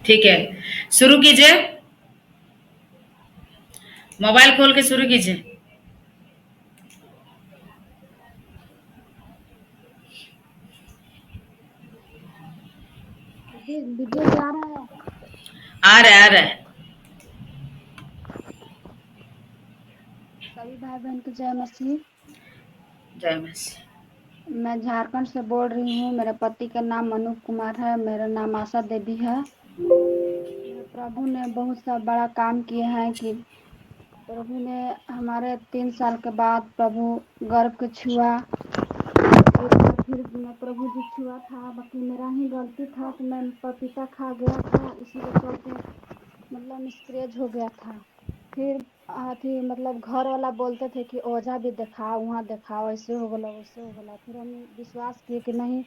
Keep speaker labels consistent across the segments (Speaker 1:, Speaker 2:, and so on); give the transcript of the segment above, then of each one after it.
Speaker 1: ठीक है, शुरू कीजिए। मोबाइल खोल के शुरू कीजिए।
Speaker 2: वीडियो जा रहा है।
Speaker 1: आ रहा है, आ रहा है।
Speaker 2: सभी भाई बहन को जय मसीह।
Speaker 1: जय मसीह।
Speaker 2: मैं झारखंड से बोल रही हूँ। मेरे पति का नाम अनूप कुमार है। मेरा नाम आशा देवी है। प्रभु ने बहुत सा बड़ा काम किया है कि प्रभु ने हमारे 3 साल के बाद प्रभु गर्भ को छुआ। फिर मैं प्रभु जी छुआ था, बाकी मेरा ही गलती था कि मैं पपीता खा गया था, इसी के चलते मतलब मिसकैरेज हो गया था। फिर अथी मतलब घर वाला बोलते थे कि ओझा भी दिखाओ, वहाँ दिखाओ, ऐसे हो गला वैसे हो गला। फिर हम विश्वास किए कि नहीं,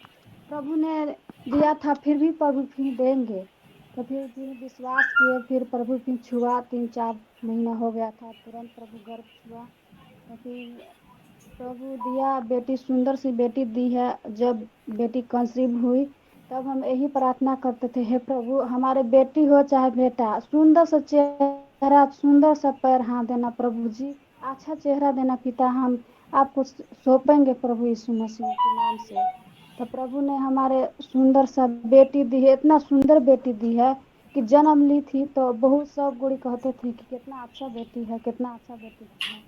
Speaker 2: प्रभु ने दिया था फिर भी प्रभु फिर देंगे। तो फिर विश्वास किए, फिर प्रभु फिर छुआ। 3-4 महीना हो गया था, तुरंत प्रभु गर्भ छुआ। तो फिर प्रभु दिया बेटी, सुंदर सी बेटी दी है। जब बेटी कंसीव हुई तब हम यही प्रार्थना करते थे, हे प्रभु हमारे बेटी हो चाहे बेटा, सुंदर सा चेहरा, सुंदर सा पैर हाथ देना प्रभु जी, अच्छा चेहरा देना पिता। हम आपको सौंपेंगे प्रभु यीशु मसीह के नाम से। तो प्रभु ने हमारे सुंदर सा बेटी दी है। इतना सुंदर बेटी दी है कि जन्म ली थी तो बहुत सब गुड़ी कहते थे कि कितना अच्छा बेटी है, कितना अच्छा बेटी है।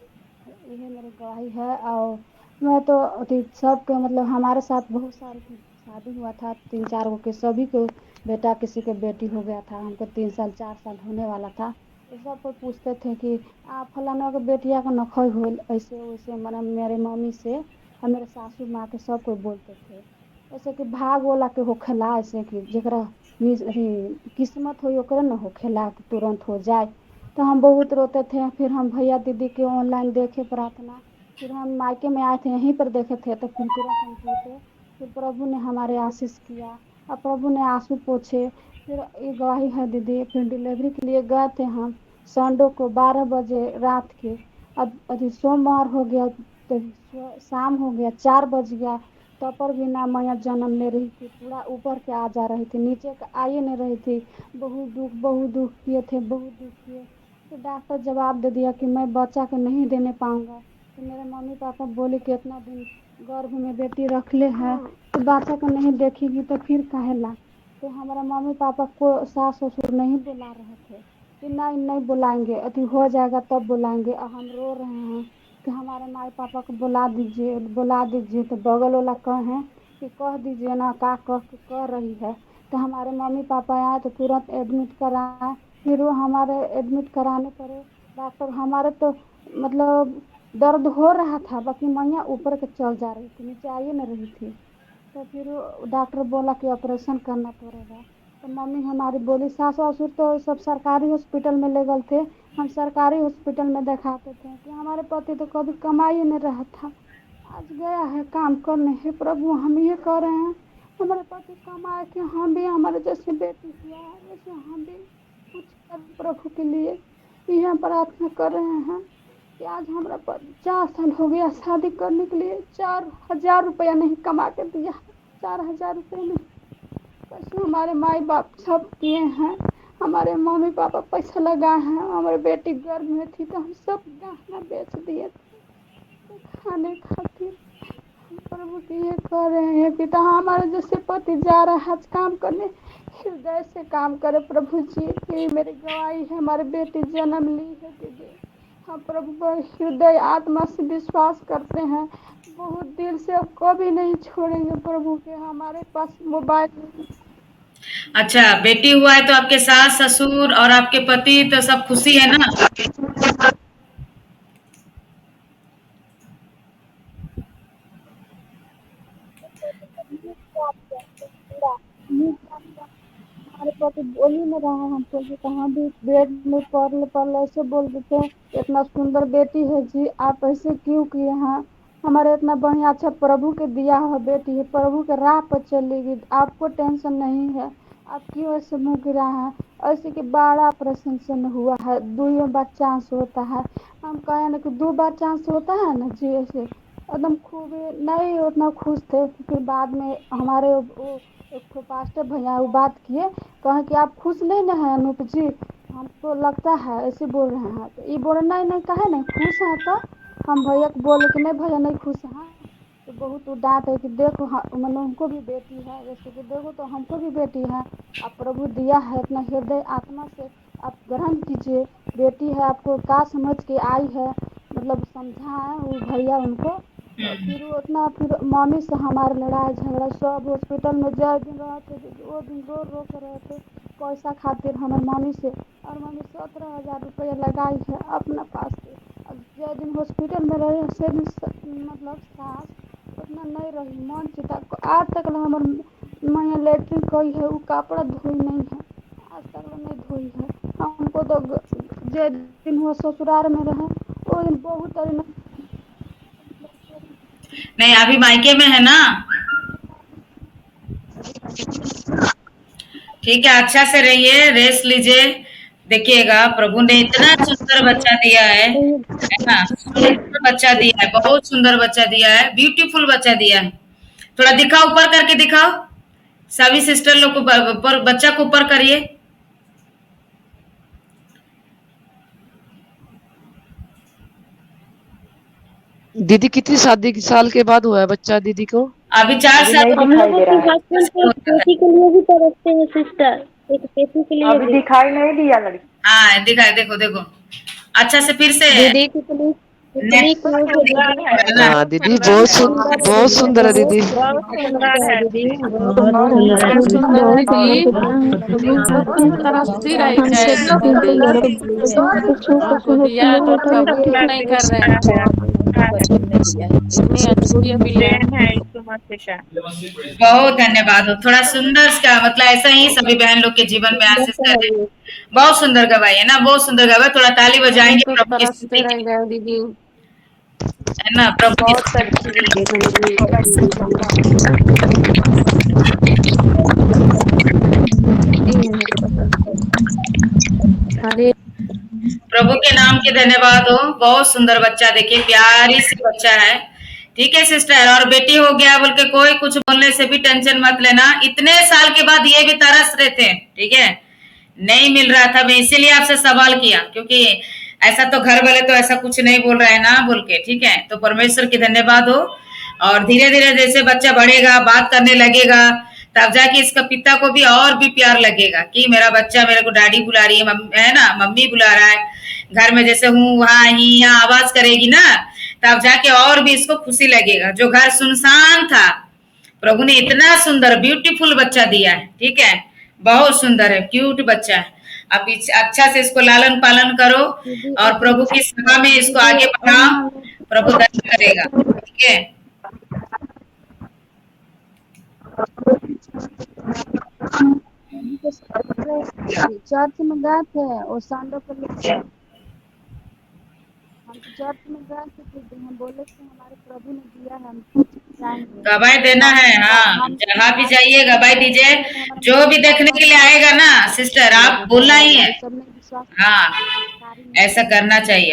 Speaker 2: यही मेरी गवाही है। और मैं तो अथी सबके मतलब हमारे साथ बहुत सारे की शादी हुआ था, 3-4 गो के, सभी को बेटा किसी के बेटी हो गया था। हमको 3 साल 4 साल होने वाला था। तो सब कोई पूछते थे कि आप फलाना के बेटिया का नखई होल, ऐसे वैसे। मैंने मेरे मम्मी से और मेरे सासू माँ के सब कोई बोलते थे ऐसे कि भाग वाला के होखेला, ऐसे कि जरा किस्मत हो ओकरे न होखेला कि तुरंत हो जाए। तो हम बहुत रोते थे। फिर हम भैया दीदी के ऑनलाइन देखे प्रार्थना, फिर हम मायके में आए थे, यहीं पर देखे थे। तो फिर तुरंत हम टूटे। फिर प्रभु ने हमारे आशीष किया और प्रभु ने आंसू पोछे। फिर ये गवाही है दीदी। फिर डिलीवरी के लिए गए थे हम संडे को 12 बजे रात के। अब अभी सोमवार हो गया तो शाम हो गया, 4 बज गया, तब पर भी ना मैया जन्म ले रही थी। पूरा ऊपर के आ जा रही थी, नीचे के आ ही नहीं रही थी। बहुत दुख किए थे, बहुत दुख किए। तो डॉक्टर जवाब दे दिया कि मैं बच्चा को नहीं देने पाऊंगा। तो मेरे मम्मी पापा बोले कि इतना दिन गर्भ में बेटी रख ले है तो बच्चा को नहीं देखेगी तो फिर काहेला। तो हमारा मम्मी पापा को सास ससुर नहीं बुला रहे थे कि नहीं नहीं बुलाएंगे, अति हो जाएगा तब बुलाएंगे। और हम रो रहे हैं कि हमारे माई पापा को बुला दीजिए, बुला दीजिए। तो बगल वाला कहें कि कह दीजिए ना, का कह के कर रही है। तो हमारे मम्मी पापा आए तो तुरंत एडमिट कराए। फिर वो हमारे एडमिट कराने पड़े। डॉक्टर हमारे तो मतलब दर्द हो रहा था, बाकी मैया ऊपर के चल जा रही थी, नीचे आ ही नहीं रही थी। तो फिर डॉक्टर बोला कि ऑपरेशन करना पड़ेगा। तो मम्मी हमारी बोली, सास ससुर तो सब सरकारी हॉस्पिटल में ले गए थे, हम सरकारी हॉस्पिटल में दिखाते थे कि हमारे पति तो कभी कमाई नहीं रहा था, आज गया है काम करने। है प्रभु हम ये कह रहे हैं हमारे पति कमाए कि हम भी हमारे जैसे बेटी हुआ है वैसे हम भी कुछ कर प्रभु के लिए। यह प्रार्थना कर रहे हैं कि आज हमारा 4 साल हो गया शादी करने के लिए, 4,000 रुपया नहीं कमा के दिया। 4,000 रुपये में पैसे हमारे माई बाप सब किए हैं, हमारे मम्मी पापा पैसा लगाए हैं। हमारी बेटी गर्भ में थी तो हम सब गहना बेच दिए थे खाने खातिर। हम प्रभु की ये कह रहे हैं पिता, हमारे जैसे पति जा रहा है काम करने, हृदय से काम करे प्रभु जी। ये मेरी गवाही है, हमारी बेटी जन्म ली है दीदी। हम प्रभु पर हृदय आत्मा से विश्वास करते हैं, बहुत दिल से अब कभी नहीं छोड़ेंगे प्रभु के। हमारे पास मोबाइल।
Speaker 1: अच्छा, बेटी हुआ है तो आपके सास ससुर और आपके पति तो सब खुशी है ना?
Speaker 2: हमारे पति बोल ही नहीं रहा है। हम बोल तो हम भी बेड में पढ़ ऐसे बोल देते हैं, इतना सुंदर बेटी है जी, आप ऐसे क्यों किए हैं। हमारे इतना बढ़िया अच्छा प्रभु के दिया हुआ बेटी है, प्रभु के राह पर चलेगी, आपको टेंशन नहीं है, आप क्यों ऐसे मुँह गिरा है। ऐसे कि 12 ऑपरेशन से न हुआ है, 2 बार चांस होता है। हम कहें ना कि 2 बार चांस होता है ना जी, ऐसे एकदम खूब नहीं उतना खुश थे, क्योंकि बाद में हमारे वो एक ठो पास्टर भैया वो बात किए, कहें कि आप खुश नहीं ना हैं अनूप जी, हमको लगता है ऐसे बोल रहे हैं। तो ये बोले नहीं नहीं कहे नहीं खुश हैं। तो हम भैया को बोले कि नहीं भैया नहीं खुश हैं। तो बहुत वो डांट है कि देखो मतलब उनको भी बेटी है, जैसे कि देखो तो हमको भी बेटी है, आप प्रभु दिया है इतना हृदय आत्मा से आप ग्रहण कीजिए, बेटी है आपको का समझ के आई है, मतलब समझाए वो भैया उनको। तो फिर वो उतना फिर मम्मी से हमारे लड़ाई झगड़ा सब हॉस्पिटल में जय दिन रहे थे, वो दिन रो रो कर रहे थे पैसा खातिर हमारे मम्मी से। और मम्मी 17,000 रुपया लगाई है अपना पास से। अब जय दिन हॉस्पिटल में रहे से दिन मतलब सास उतना नहीं रही मन चिता आज तक हमार मैया लेटरिन कही है वो कपड़ा धोई नहीं है, आज तक नहीं धोई है। हमको तो जय दिन वो ससुराल में रहे वो दिन बहुत
Speaker 1: नहीं अभी मायके में है ना? ठीक है, अच्छा से रहिए, रेस्ट लीजिए। देखिएगा प्रभु ने इतना सुंदर बच्चा दिया है ना? सुंदर बच्चा दिया है, बहुत सुंदर बच्चा दिया है, ब्यूटीफुल बच्चा दिया है। थोड़ा दिखाओ, ऊपर करके दिखाओ। सभी सिस्टर लोग को ऊपर, बच्चा को ऊपर करिए।
Speaker 3: दीदी कितनी शादी साल के बाद हुआ है बच्चा दीदी को?
Speaker 1: अभी 4 साल
Speaker 4: हम लोगों के हस्बैंड तो एक बेटी के लिए भी तरसते हैं सिस्टर, एक बेटी के लिए
Speaker 5: अभी
Speaker 4: भी।
Speaker 5: दिखाई नहीं दिया लड़की।
Speaker 1: हाँ दिखा, देखो देखो अच्छा से फिर से।
Speaker 4: दीदी कितनी कितनी क्यूट है दीदी,
Speaker 3: हाँ दीदी बहुत सुंदर है दीदी।
Speaker 4: बहुत सुंदर है दीदी, बहुत
Speaker 6: बहुत सुंदर है दी।
Speaker 4: सुंदर
Speaker 6: तरसती रही है एकदम दीदी, आपको दिया है तो कभी ठीक नहीं कर रहे हैं। इतनी अच्छी बिल्ली
Speaker 1: बहुत धन्यवाद हो, थोड़ा सुंदर का मतलब ऐसा ही सभी बहन लोग के जीवन में आशीष करे। बहुत सुंदर गवाई है ना, बहुत सुंदर गवाई, थोड़ा ताली
Speaker 6: हम
Speaker 1: बजाएंगे
Speaker 6: तो
Speaker 1: प्रभु की
Speaker 6: तरसते
Speaker 1: स्तुति
Speaker 6: रह
Speaker 1: के लिए,
Speaker 6: गए दीदी।
Speaker 1: है ना? प्रभु की
Speaker 5: बहुत अच्छी दीदी।
Speaker 4: अरे
Speaker 1: प्रभु के नाम की धन्यवाद हो। बहुत सुंदर बच्चा, देखिए प्यारी सी बच्चा है। ठीक है सिस्टर, और बेटी हो गया बोल के कोई कुछ बोलने से भी टेंशन मत लेना, इतने साल के बाद ये भी तरस रहे थे, ठीक है? नहीं मिल रहा था, मैं इसीलिए आपसे सवाल किया, क्योंकि ऐसा तो घर वाले तो ऐसा कुछ नहीं बोल रहे हैं ना बोल के, ठीक है? तो परमेश्वर की धन्यवाद हो। और धीरे धीरे जैसे बच्चा बढ़ेगा, बात करने लगेगा, तब जाके इसका पिता को भी और भी प्यार लगेगा कि मेरा बच्चा मेरे को डैडी बुला रही है, है ना, मम्मी बुला रहा है। घर में जैसे हूँ वहाँ ही यहाँ आवाज करेगी ना, तब जाके और भी इसको खुशी लगेगा। जो घर सुनसान था, प्रभु ने इतना सुंदर ब्यूटीफुल बच्चा दिया है, ठीक है? बहुत सुंदर है, क्यूट बच्चा है। आप अच्छा से इसको लालन पालन करो और प्रभु की सेवा में इसको आगे बढ़ाओ, प्रभु दर्शन करेगा, ठीक है?
Speaker 2: चर्च में गए थे और संडे को हम चर्च में गए थे, फिर हम बोले कि हमारे प्रभु ने दिया है हम जाएंगे।
Speaker 1: गवाही देना है, हाँ, जहाँ भी जाइए गवाही दीजिए। जो भी देखने के लिए आएगा ना सिस्टर, आप बोलना ही है,
Speaker 2: सबने विश्वास
Speaker 1: हाँ, ऐसा करना चाहिए।